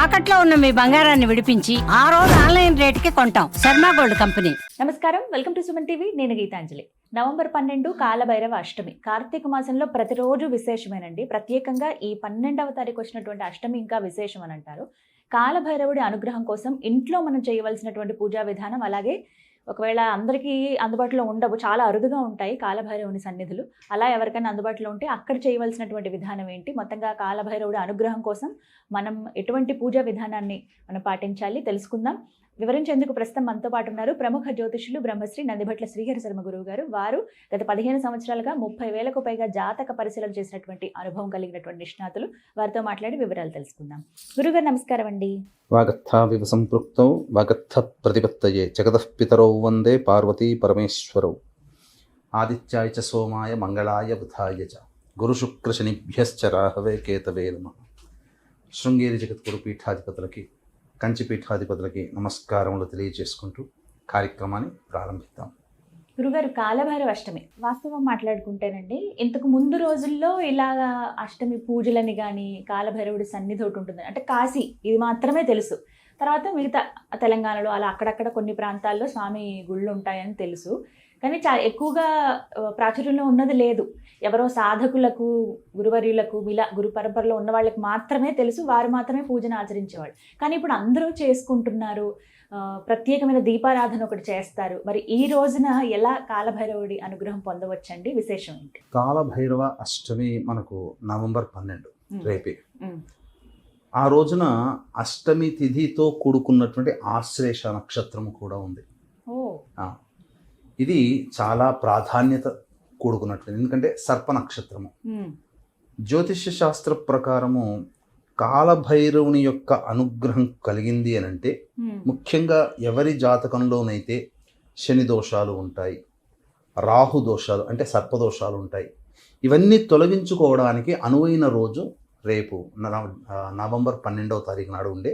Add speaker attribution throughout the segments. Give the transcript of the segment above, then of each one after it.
Speaker 1: తాకట్లో ఉన్న మీ బంగారాన్ని విడిపించి ఆ రోజు ఆన్లైన్ రేటుకి కొంటాం. Sharma gold company.
Speaker 2: నమస్కారం, వెల్కమ్ టు సుమన్ టీవీ. నేను గీతాంజలి. నవంబర్ 12 కాలభైరవ అష్టమి. కార్తీక మాసంలో ప్రతిరోజు విశేషమేనండి. ప్రత్యేకంగా ఈ 12వ తారీఖు వచ్చినటువంటి అష్టమి ఇంకా విశేషం అని అంటారు. కాలభైరవుడి అనుగ్రహం కోసం ఇంట్లో మనం చేయవలసినటువంటి పూజా విధానం, అలాగే ఒకవేళ అందరికీ అందుబాటులో ఉండవు, చాలా అరుదుగా ఉంటాయి కాలభైరవుని సన్నిధులు. అలా ఎవరికైనా అందుబాటులో ఉంటే అక్కడ చేయవలసినటువంటి విధానం ఏంటి, మొత్తంగా కాలభైరవుడి అనుగ్రహం కోసం మనం ఎటువంటి పూజా విధానాన్ని మనం పాటించాలి తెలుసుకుందాం. వివరించేందుకు ప్రస్తుతం మనతో పాటు ఉన్నారు ప్రముఖ జ్యోతిషులు బ్రహ్మశ్రీ నందిభట్ల శ్రీహరి శర్మ గురువు గారు. వారు గత 15 సంవత్సరాలుగా 30,000కు పైగా జాతక పరిశీలన చేసినటువంటి అనుభవం కలిగినటువంటి నిష్ణాతులు. వారితో మాట్లాడి వివరాలు తెలుసుకుందాం. గురుగారు నమస్కారం అండి.
Speaker 3: వాగర్థావివ సంపృక్తౌ వాగర్థ ప్రతిపత్తయే జగతః పితరౌ వందే పార్వతీ పరమేశ్వరౌ ఆదిత్యాయ చ సోమాయ మంగళాయ బుధాయ చ గురుశుక్రశనిభ్యశ్చ రాహవే కేతవే నమః. శృంగేరి జగద్గురు పీఠాధిపతులకి, కంచి పీఠాధిపతులకి నమస్కారములు తెలియజేసుకుంటూ కార్యక్రమాన్ని ప్రారంభిద్దాం.
Speaker 2: గురుగారు, కాలభైరవ అష్టమి వాస్తవం మాట్లాడుకుంటేనండి, ఇంతకు ముందు రోజుల్లో ఇలాగా అష్టమి పూజలని కానీ కాలభైరవుడి సన్నిధి ఒకటి ఉంటుంది, అంటే కాశీ ఇది మాత్రమే తెలుసు. తర్వాత మిగతా తెలంగాణలో అలా అక్కడక్కడ కొన్ని ప్రాంతాల్లో స్వామి గుళ్ళు ఉంటాయని తెలుసు, కానీ చాలా ఎక్కువగా ప్రాచుర్యంలో ఉన్నది లేదు. ఎవరో సాధకులకు, గురువర్యులకు, ఇలా గురు పరంపరలో ఉన్న వాళ్ళకి మాత్రమే తెలుసు, వారు మాత్రమే పూజను ఆచరించేవాళ్ళు. కానీ ఇప్పుడు అందరూ చేసుకుంటున్నారు, ప్రత్యేకమైన దీపారాధన ఒకటి చేస్తారు. మరి ఈ రోజున ఎలా కాలభైరవుడి అనుగ్రహం పొందవచ్చండి? విశేషం ఏంటి?
Speaker 3: కాలభైరవ అష్టమి మనకు నవంబర్ 12 రేపే. ఆ రోజున అష్టమి తిథితో కూడుకున్నటువంటి ఆశ్లేష నక్షత్రము కూడా ఉంది. ఇది చాలా ప్రాధాన్యత కూడుకున్నట్లేదు, ఎందుకంటే సర్ప నక్షత్రము. జ్యోతిష్య శాస్త్ర ప్రకారము కాలభైరవుని యొక్క అనుగ్రహం కలిగింది అని అంటే ముఖ్యంగా ఎవరి జాతకంలోనైతే శని దోషాలు ఉంటాయి, రాహు దోషాలు అంటే సర్పదోషాలు ఉంటాయి, ఇవన్నీ తొలగించుకోవడానికి అనువైన రోజు రేపు నవంబర్ 12వ తారీఖు నాడు ఉండే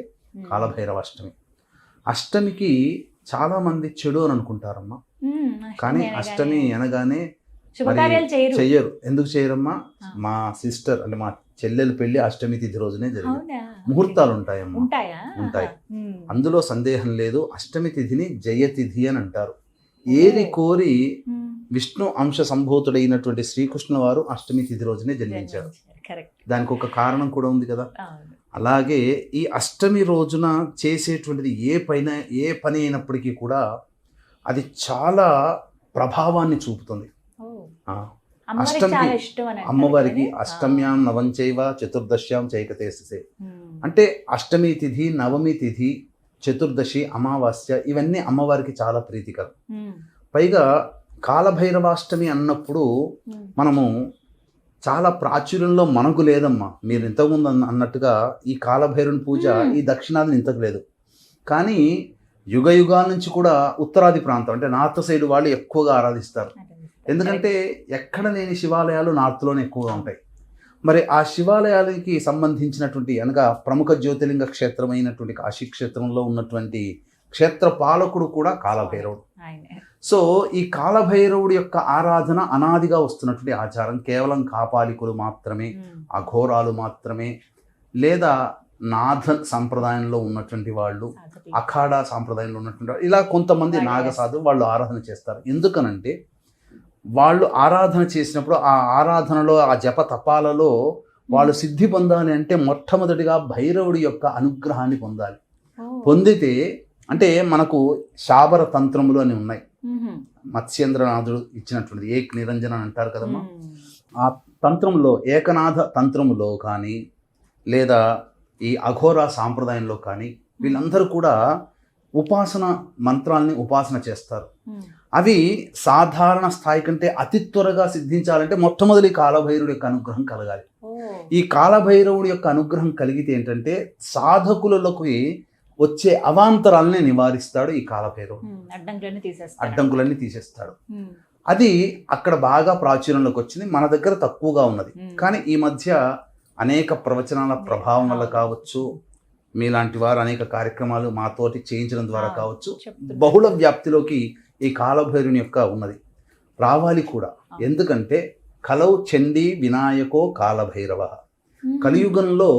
Speaker 3: కాలభైరవ అష్టమి. అష్టమికి చాలా మంది చెడు అని అనుకుంటారమ్మా, కానీ అష్టమి అనగానే చెయ్యరు. ఎందుకు చేయరమ్మా? మా సిస్టర్ అంటే మా చెల్లెలు పెళ్లి అష్టమి తిథి రోజునే జరిగింది. ముహూర్తాలు ఉంటాయమ్మా, ఉంటాయి, అందులో సందేహం లేదు. అష్టమి తిథిని జయతిథి అని అంటారు. ఏరి కోరి విష్ణు అంశ సంభూతుడైనటువంటి శ్రీకృష్ణ వారు అష్టమి తిథి రోజునే జన్మించారు. దానికి ఒక కారణం కూడా ఉంది కదా. అలాగే ఈ అష్టమి రోజున చేసేటువంటిది ఏ పని అయినప్పటికీ కూడా అది చాలా ప్రభావాన్ని చూపుతుంది. అష్టమికి, అమ్మవారికి అష్టమ్యాం నవంచైవ చతుర్దశ్యాం చైకతేసే అంటే అష్టమి తిథి, నవమి తిథి, చతుర్దశి, అమావాస్య ఇవన్నీ అమ్మవారికి చాలా ప్రీతికరం. పైగా కాలభైరవాష్టమి అన్నప్పుడు మనము చాలా ప్రాచుర్యంలో మనకు లేదమ్మా. మీరు ఇంతకుముందు అన్నట్టుగా ఈ కాలభైరవుని పూజ ఈ దక్షిణాదిని ఇంతకు లేదు, కానీ యుగ యుగాల నుంచి కూడా ఉత్తరాది ప్రాంతం అంటే నార్త్ సైడ్ వాళ్ళు ఎక్కువగా ఆరాధిస్తారు. ఎందుకంటే ఎక్కడ లేని శివాలయాలు నార్త్లోనే ఎక్కువగా ఉంటాయి. మరి ఆ శివాలయాలకి సంబంధించినటువంటి అనగా ప్రముఖ జ్యోతిర్లింగ క్షేత్రమైనటువంటి కాశీ క్షేత్రంలో ఉన్నటువంటి క్షేత్ర పాలకుడు కూడా కాలభైరవుడు. సో ఈ కాలభైరవుడి యొక్క ఆరాధన అనాదిగా వస్తున్నటువంటి ఆచారం. కేవలం కాపాలికులు మాత్రమే, అఘోరాలు మాత్రమే, లేదా నాథ సంప్రదాయంలో ఉన్నటువంటి వాళ్ళు, అఖాడా సాంప్రదాయంలో ఉన్నటువంటి వాళ్ళు, ఇలా కొంతమంది నాగసాధు వాళ్ళు ఆరాధన చేస్తారు. ఎందుకనంటే వాళ్ళు ఆరాధన చేసినప్పుడు ఆ ఆరాధనలో, ఆ జప తపాలలో వాళ్ళు సిద్ధి పొందాలి అంటే మొట్టమొదటిగా భైరవుడి యొక్క అనుగ్రహాన్ని పొందాలి. పొందితే అంటే మనకు శాబర తంత్రములు అని ఉన్నాయి, మత్స్యేంద్రనాథుడు ఇచ్చినటువంటిది ఏక్ నిరంజన అని అంటారు కదమ్మా. ఆ తంత్రంలో ఏకనాథ తంత్రములో కానీ లేదా ఈ అఘోరా సాంప్రదాయంలో కానీ వీళ్ళందరూ కూడా ఉపాసన మంత్రాలని ఉపాసన చేస్తారు. అవి సాధారణ స్థాయి కంటే అతి త్వరగా సిద్ధించాలంటే మొట్టమొదటి కాలభైరవుడి యొక్క అనుగ్రహం కలగాలి. ఈ కాలభైరవుడి యొక్క అనుగ్రహం కలిగితే ఏంటంటే సాధకులకి వచ్చే అవాంతరాలని నివారిస్తాడు ఈ కాలభైరవుడు, అడ్డంకులన్నీ తీసేస్తాడు. అది అక్కడ బాగా ప్రాచుర్యంలోకి వచ్చింది, మన దగ్గర తక్కువగా ఉన్నది. కానీ ఈ మధ్య అనేక ప్రవచనాల ప్రభావం వల్ల కావచ్చు, మీలాంటి వారు అనేక కార్యక్రమాలు మాతోటి చేయించడం ద్వారా కావచ్చు, బహుళ వ్యాప్తిలోకి ఈ కాలభైరుని యొక్క ఉన్నది రావాలి కూడా. ఎందుకంటే కలౌ చండీ వినాయకో కాలభైరవ, కలియుగంలో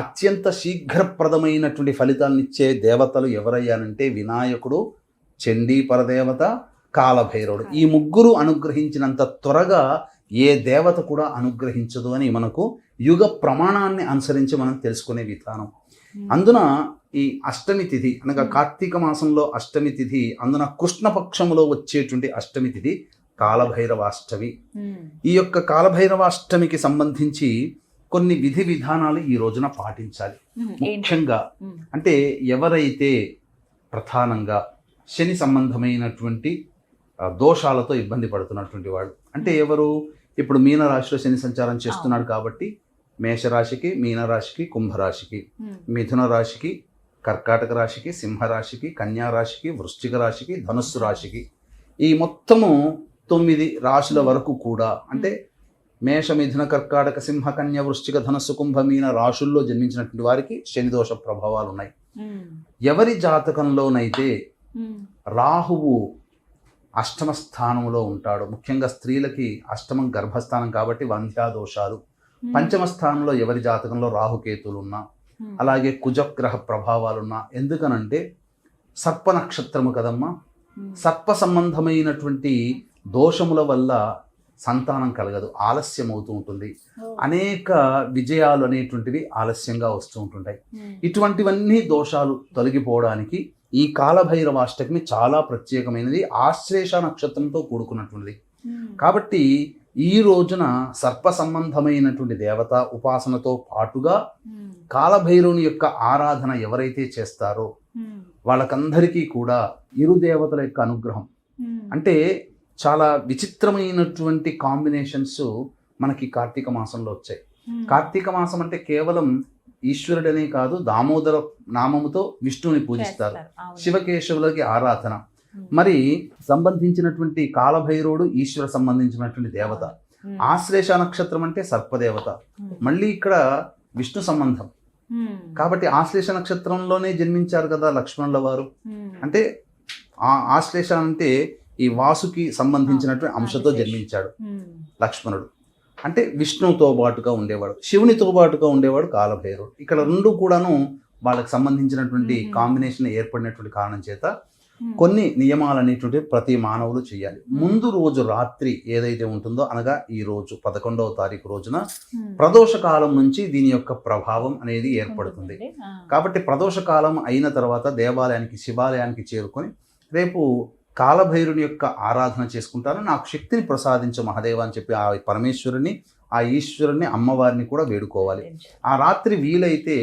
Speaker 3: అత్యంత శీఘ్రప్రదమైనటువంటి ఫలితాలను ఇచ్చే దేవతలు ఎవరయ్యానంటే వినాయకుడు, చండీ పరదేవత, కాలభైరవుడు. ఈ ముగ్గురు అనుగ్రహించినంత త్వరగా ఏ దేవత కూడా అనుగ్రహించదు అని మనకు యుగ ప్రమాణాన్ని అనుసరించి మనం తెలుసుకునే విధానం. అందున ఈ అష్టమి తిథి అనగా కార్తీక మాసంలో అష్టమి తిథి, అందున కృష్ణపక్షంలో వచ్చేటువంటి అష్టమి తిథి కాలభైరవాష్టమి. ఈ యొక్క కాలభైరవాష్టమికి సంబంధించి కొన్ని విధి విధానాలు ఈ రోజున పాటించాలి. ముఖ్యంగా అంటే ఎవరైతే ప్రధానంగా శని సంబంధమైనటువంటి దోషాలతో ఇబ్బంది పడుతున్నటువంటి వాడు, అంటే ఎవరు, ఇప్పుడు మీనరాశిలో శని సంచారం చేస్తున్నాడు కాబట్టి మేషరాశికి, మీనరాశికి, కుంభరాశికి, మిథున రాశికి, కర్కాటక రాశికి, సింహరాశికి, కన్యా రాశికి, వృశ్చిక రాశికి, ధనుస్సు రాశికి, ఈ మొత్తము 9 రాశుల వరకు కూడా, అంటే మేష, మిథున, కర్కాటక, సింహ, కన్య, వృశ్చిక, ధనస్సు, కుంభ, మీన రాశుల్లో జన్మించినటువంటి వారికి శని దోష ప్రభావాలు ఉన్నాయి. ఎవరి జాతకంలోనైతే రాహువు అష్టమ స్థానంలో ఉంటాడు, ముఖ్యంగా స్త్రీలకి అష్టమం గర్భస్థానం కాబట్టి వంధ్యాదోషాలు. పంచమ స్థానంలో ఎవరి జాతకంలో రాహుకేతులు ఉన్నా, అలాగే కుజగ్రహ ప్రభావాలున్నా, ఎందుకనంటే సర్ప నక్షత్రము కదమ్మా, సర్ప సంబంధమైనటువంటి దోషముల వల్ల సంతానం కలగదు, ఆలస్యం అవుతూ ఉంటుంది, అనేక విజయాలు అనేటువంటివి ఆలస్యంగా వస్తూ ఉంటుంటాయి. ఇటువంటివన్నీ దోషాలు తొలగిపోవడానికి ఈ కాలభైరవాష్టమి చాలా ప్రత్యేకమైనది, ఆశ్లేష నక్షత్రంతో కూడుకున్నటువంటిది. కాబట్టి ఈ రోజున సర్ప సంబంధమైనటువంటి దేవత ఉపాసనతో పాటుగా కాలభైరవుని యొక్క ఆరాధన ఎవరైతే చేస్తారో వాళ్ళకందరికీ కూడా ఇరు దేవతల యొక్క అనుగ్రహం, అంటే చాలా విచిత్రమైనటువంటి కాంబినేషన్స్ మనకి కార్తీక మాసంలో వచ్చాయి. కార్తీక మాసం అంటే కేవలం ఈశ్వరుడనే కాదు, దామోదర నామముతో విష్ణువుని పూజిస్తారు, శివకేశవులకి ఆరాధన. మరి సంబంధించినటువంటి కాలభైరవుడు ఈశ్వర సంబంధించినటువంటి దేవత, ఆశ్లేష నక్షత్రం అంటే సర్పదేవత, మళ్ళీ ఇక్కడ విష్ణు సంబంధం. కాబట్టి ఆశ్లేష నక్షత్రంలోనే జన్మించారు కదా లక్ష్మణుల వారు, అంటే ఆశ్లేష అంటే ఈ వాసుకి సంబంధించినటువంటి అంశతో జన్మించాడు లక్ష్మణుడు, అంటే విష్ణువుతో పాటుగా ఉండేవాడు, శివునితో పాటుగా ఉండేవాడు కాలభైరవుడు. ఇక్కడ రెండు కూడాను వాళ్ళకి సంబంధించినటువంటి కాంబినేషన్ ఏర్పడినటువంటి కారణం చేత కొన్ని నియమాలు అనేటువంటి ప్రతి మానవులు చేయాలి. ముందు రోజు రాత్రి ఏదైతే ఉంటుందో, అనగా ఈ రోజు 11వ తారీఖు రోజున ప్రదోష కాలం నుంచి దీని యొక్క ప్రభావం అనేది ఏర్పడుతుంది. కాబట్టి ప్రదోష కాలం అయిన తర్వాత దేవాలయానికి, శివాలయానికి చేరుకొని రేపు కాలభైరుని యొక్క ఆరాధన చేసుకుంటాను, నాకు శక్తిని ప్రసాదించు మహాదేవ అని చెప్పి ఆ పరమేశ్వరుని, ఆ ఈశ్వరుని, అమ్మవారిని కూడా వేడుకోవాలి. ఆ రాత్రి వీలైతే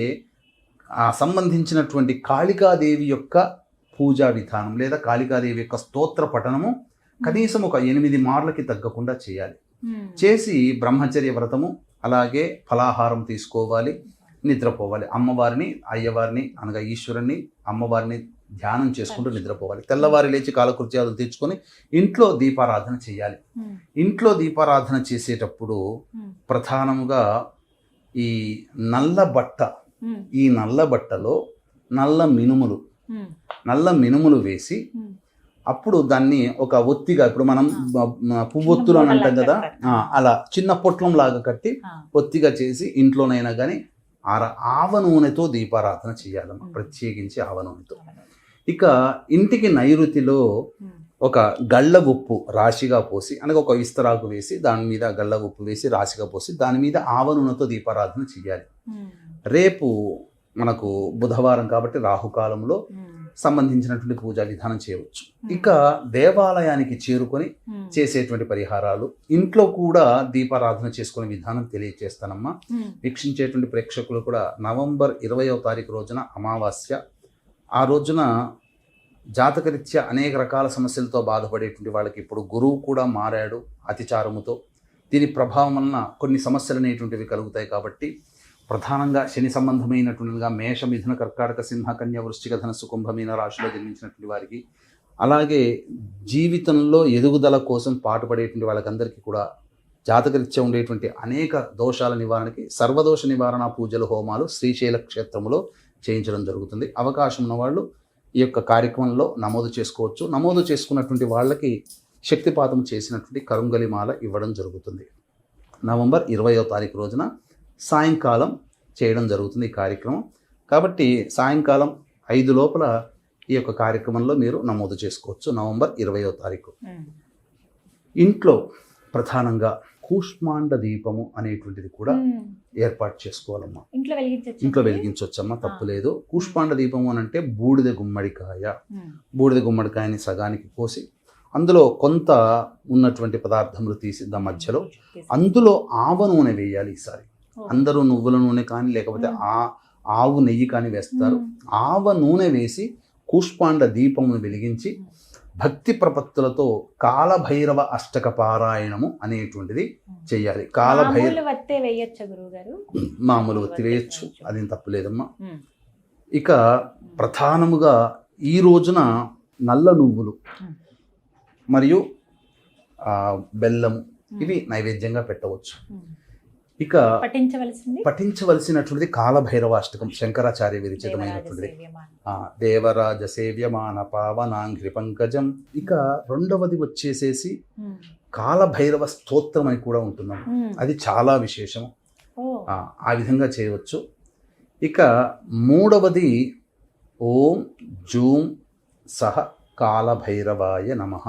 Speaker 3: ఆ సంబంధించినటువంటి కాళికాదేవి యొక్క పూజా విధానం లేదా కాళికాదేవి యొక్క స్తోత్ర పఠనము కనీసం ఒక 8 మార్లకి తగ్గకుండా చేయాలి. చేసి బ్రహ్మచర్య వ్రతము, అలాగే ఫలాహారం తీసుకోవాలి, నిద్రపోవాలి. అమ్మవారిని, అయ్యవారిని అనగా ఈశ్వరుని, అమ్మవారిని ధ్యానం చేసుకుంటూ నిద్రపోవాలి. తెల్లవారి లేచి కాలకృత్యాలు తీర్చుకొని ఇంట్లో దీపారాధన చేయాలి. ఇంట్లో దీపారాధన చేసేటప్పుడు ప్రధానముగా ఈ నల్ల బట్ట, ఈ నల్ల బట్టలో నల్ల మినుములు వేసి, అప్పుడు దాన్ని ఒక ఒత్తిగా, ఇప్పుడు మనం పువ్వొత్తులు అని అంటాం కదా, అలా చిన్న పొట్లం లాగా కట్టి ఒత్తిగా చేసి ఇంట్లోనైనా కానీ ఆవ నూనెతో దీపారాధన చేయాలమ్మా, ప్రత్యేకించి ఆవ నూనెతో. ఇక ఇంటికి నైరుతిలో ఒక గళ్ళ ఉప్పు రాశిగా పోసి, అనగా ఒక విస్తరాకు వేసి దాని మీద గళ్ళ ఉప్పు వేసి రాశిగా పోసి దాని మీద ఆవ నూనెతో దీపారాధన చేయాలి. రేపు మనకు బుధవారం కాబట్టి రాహుకాలంలో సంబంధించినటువంటి పూజా విధానం చేయవచ్చు. ఇక దేవాలయానికి చేరుకొని చేసేటువంటి పరిహారాలు, ఇంట్లో కూడా దీపారాధన చేసుకునే విధానం తెలియజేస్తానమ్మా. వీక్షించేటువంటి ప్రేక్షకులు కూడా నవంబర్ 20వ తారీఖు రోజున అమావాస్య, ఆ రోజున జాతకరీత్యా అనేక రకాల సమస్యలతో బాధపడేటువంటి వాళ్ళకి ఇప్పుడు గురువు కూడా మారాడు అతిచారముతో, దీని ప్రభావం వలన కొన్ని సమస్యలు అనేటువంటివి కలుగుతాయి. కాబట్టి ప్రధానంగా శని సంబంధమైనటువంటిగా మేష, మిథున, కర్కాటక, సింహ, కన్య, వృశ్చిక, ధనస్సు, కుంభ, మీన రాశిలో జన్మించినటువంటి వారికి, అలాగే జీవితంలో ఎదుగుదల కోసం పాటుపడేటువంటి వాళ్ళకందరికీ కూడా జాతకరీత్యా ఉండేటువంటి అనేక దోషాల నివారణకి సర్వదోష నివారణ పూజలు, హోమాలు శ్రీశైల క్షేత్రంలో చేయించడం జరుగుతుంది. అవకాశం ఉన్న వాళ్ళు ఈ యొక్క కార్యక్రమంలో నమోదు చేసుకోవచ్చు. నమోదు చేసుకున్నటువంటి వాళ్ళకి శక్తిపాతం చేసినటువంటి కరుంగలిమాల ఇవ్వడం జరుగుతుంది. నవంబర్ 20వ తారీఖు రోజున సాయంకాలం చేయడం జరుగుతుంది ఈ కార్యక్రమం. కాబట్టి సాయంకాలం 5 లోపల ఈ యొక్క కార్యక్రమంలో మీరు నమోదు చేసుకోవచ్చు. నవంబర్ 20వ తారీఖు. ఇంట్లో ప్రధానంగా కూష్మాండ దీపము అనేటువంటిది కూడా ఏర్పాటు చేసుకోవాలమ్మా. ఇంట్లో వెలిగించవచ్చమ్మా, తప్పు లేదు. కూష్మాండ దీపము అని అంటే బూడిద గుమ్మడికాయని సగానికి కోసి అందులో కొంత ఉన్నటువంటి పదార్థములు తీసి దాని మధ్యలో అందులో ఆవ నూనె వేయాలి. ఈసారి అందరూ నువ్వుల నూనె కానీ లేకపోతే ఆవు నెయ్యి కానీ వేస్తారు. ఆవ నూనె వేసి కూష్మాండ దీపమును వెలిగించి భక్తి ప్రపత్తులతో కాలభైరవ అష్టక పారాయణము అనేటువంటిది చెయ్యాలి. మామూలు ఒత్తి వేయచ్చు, అదేం తప్పులేదమ్మా. ఇక ప్రధానముగా ఈ రోజున నల్ల నువ్వులు మరియు బెల్లము ఇవి నైవేద్యంగా పెట్టవచ్చు. ఇక పఠించవలసినటువంటిది కాలభైరవ అష్టకం, శంకరాచార్య విరచితమైనటువంటిది. దేవరాజ సేవ్యమాన పావనాంఘ్రి పంకజం. ఇక రెండవది వచ్చేసేసి కాలభైరవ స్తోత్రం అని కూడా ఉంటున్నాం, అది చాలా విశేషం. ఆ విధంగా చేయవచ్చు. ఇక మూడవది ఓం జూం సహ కాలభైరవాయ నమః.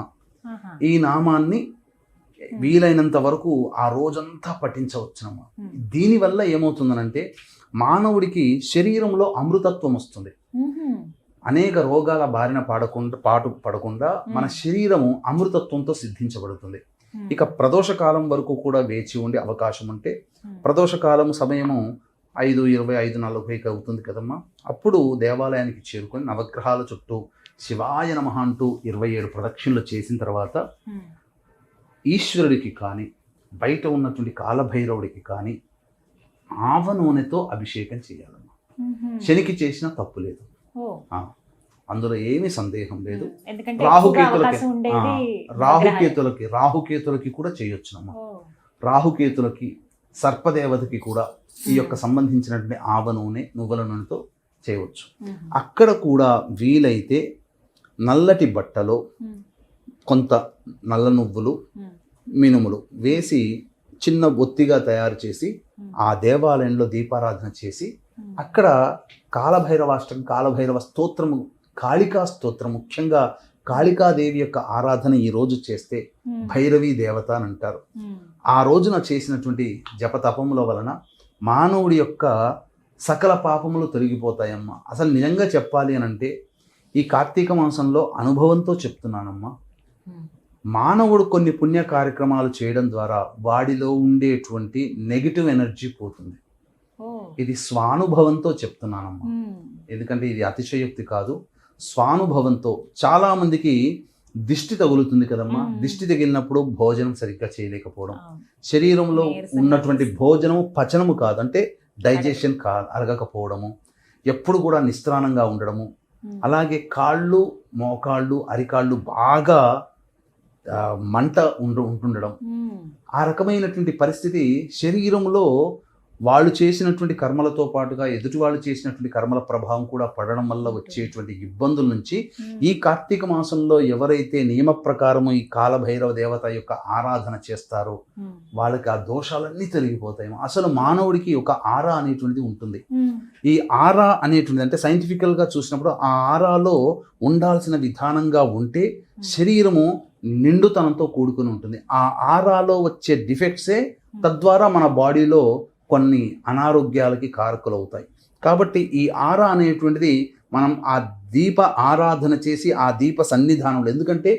Speaker 3: ఈ నామాన్ని వీలైనంత వరకు ఆ రోజంతా పఠించవచ్చునమ్మా. దీనివల్ల ఏమవుతుందనంటే మానవుడికి శరీరంలో అమృతత్వం వస్తుంది. అనేక రోగాల బారిన పడకుండా మన శరీరము అమృతత్వంతో సిద్ధించబడుతుంది. ఇక ప్రదోష కాలం వరకు కూడా వేచి ఉండే అవకాశం ఉంటే, ప్రదోష కాలం సమయము 5:20, 5:40 అవుతుంది కదమ్మా. అప్పుడు దేవాలయానికి చేరుకొని నవగ్రహాల చుట్టూ శివాయ నమః అంటూ 27 ప్రదక్షిణలు చేసిన తర్వాత ఈశ్వరుడికి కానీ బయట ఉన్నటువంటి కాలభైరవుడికి కానీ ఆవ నూనెతో అభిషేకం చేయాలమ్మా. శనికి చేసిన తప్పు లేదు, అందులో ఏమీ సందేహం లేదు. రాహుకేతులకి కూడా చేయొచ్చునమ్మా. రాహుకేతులకి, సర్పదేవతకి కూడా ఈ యొక్క సంబంధించినటువంటి ఆవ నూనె, నువ్వుల నూనెతో చేయవచ్చు. అక్కడ కూడా వీలైతే నల్లటి బట్టలో కొంత నల్ల నువ్వులు, మినుములు వేసి చిన్న ఒత్తిగా తయారు చేసి ఆ దేవాలయంలో దీపారాధన చేసి అక్కడ కాలభైరవాష్టకం, కాలభైరవ స్తోత్రము, కాళికా స్తోత్రం, ముఖ్యంగా కాళికాదేవి యొక్క ఆరాధన ఈ రోజు చేస్తే భైరవీ దేవత అని అంటారు. ఆ రోజున చేసినటువంటి జపతపముల వలన మానవుడి యొక్క సకల పాపములు తొలగిపోతాయమ్మా. అసలు నిజంగా చెప్పాలి అని అంటే ఈ కార్తీక మాసంలో అనుభవంతో చెప్తున్నానమ్మా. మానవుడు కొన్ని పుణ్య కార్యక్రమాలు చేయడం ద్వారా వాడిలో ఉండేటువంటి నెగిటివ్ ఎనర్జీ పోతుంది. ఇది స్వానుభవంతో చెప్తున్నానమ్మా, ఎందుకంటే ఇది అతిశయోక్తి కాదు. స్వానుభవంతో చాలా మందికి దిష్టి తగులుతుంది కదమ్మా. దిష్టి తగిలినప్పుడు భోజనం సరిగ్గా చేయలేకపోవడం, శరీరంలో ఉన్నటువంటి భోజనము పచనము కాదు, అంటే డైజెషన్ అరగకపోవడము, ఎప్పుడు కూడా నిస్త్రాణంగా ఉండడము, అలాగే కాళ్ళు, మోకాళ్ళు, అరికాళ్ళు బాగా మంట ఉంటుండడం, ఆ రకమైనటువంటి పరిస్థితి శరీరంలో వాళ్ళు చేసినటువంటి కర్మలతో పాటుగా ఎదుటి వాళ్ళు చేసినటువంటి కర్మల ప్రభావం కూడా పడడం వల్ల వచ్చేటువంటి ఇబ్బందుల నుంచి ఈ కార్తీక మాసంలో ఎవరైతే నియమ ప్రకారము ఈ కాలభైరవ దేవత యొక్క ఆరాధన చేస్తారో వాళ్ళకి ఆ దోషాలన్నీ తొలగిపోతాయి. అసలు మానవుడికి ఒక ఆరా అనేటువంటిది ఉంటుంది. ఈ ఆరా అనేటువంటిది అంటే సైంటిఫికల్గా చూసినప్పుడు ఆ ఆరాలో ఉండాల్సిన విధానంగా ఉంటే శరీరము నిండుతనంతో కూడుకుని ఉంటుంది. ఆ ఆరాలో వచ్చే డిఫెక్ట్సే తద్వారా మన బాడీలో కొన్ని అనారోగ్యాలకి కారకులవుతాయి. కాబట్టి ఈ ఆరా అనేటువంటిది మనం ఆ దీప ఆరాధన చేసి ఆ దీప సన్నిధానంలో, ఎందుకంటే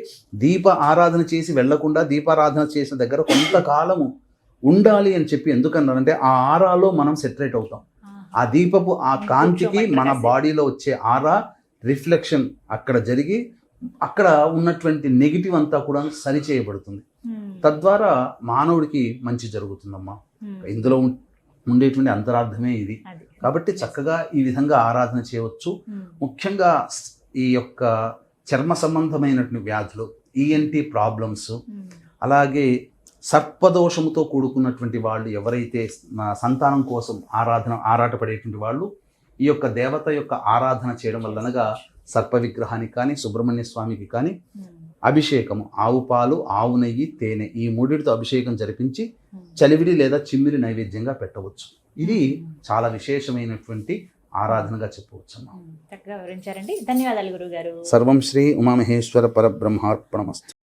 Speaker 3: దీప ఆరాధన చేసి వెళ్లకుండా దీపారాధన చేసిన దగ్గర కొంతకాలము ఉండాలి అని చెప్పి ఎందుకన్నారంటే ఆ ఆరాలో మనం సెటరేట్ అవుతాం. ఆ దీపపు ఆ కాంతికి మన బాడీలో వచ్చే ఆరా రిఫ్లెక్షన్ అక్కడ జరిగి అక్కడ ఉన్నటువంటి నెగిటివ్ అంతా కూడా సరిచేయబడుతుంది. తద్వారా మానవుడికి మంచి జరుగుతుందమ్మా. ఇందులో ఉండేటువంటి అంతరార్థమే ఇది. కాబట్టి చక్కగా ఈ విధంగా ఆరాధన చేయవచ్చు. ముఖ్యంగా ఈ యొక్క చర్మ సంబంధమైనటువంటి వ్యాధులు, ఈఎన్టీ ప్రాబ్లమ్స్, అలాగే సర్పదోషముతో కూడుకున్నటువంటి వాళ్ళు ఎవరైతే సంతానం కోసం ఆరాటపడేటువంటి వాళ్ళు ఈ యొక్క దేవత యొక్క ఆరాధన చేయడం వల్లనగా సర్ప విగ్రహానికి కానీ సుబ్రహ్మణ్య స్వామికి కానీ అభిషేకము, ఆవు పాలు, ఆవు నెయ్యి, తేనె, ఈ మూడిటితో అభిషేకం జరిపించి చలివిడి లేదా చిమ్మిరి నైవేద్యంగా పెట్టవచ్చు. ఇది చాలా విశేషమైనటువంటి ఆరాధనగా చెప్పవచ్చు.
Speaker 2: చక్కగా వివరించారండి. ధన్యవాదాలు గురుగారు.
Speaker 3: సర్వం శ్రీ ఉమామహేశ్వర పరబ్రహ్మార్పణమస్తు.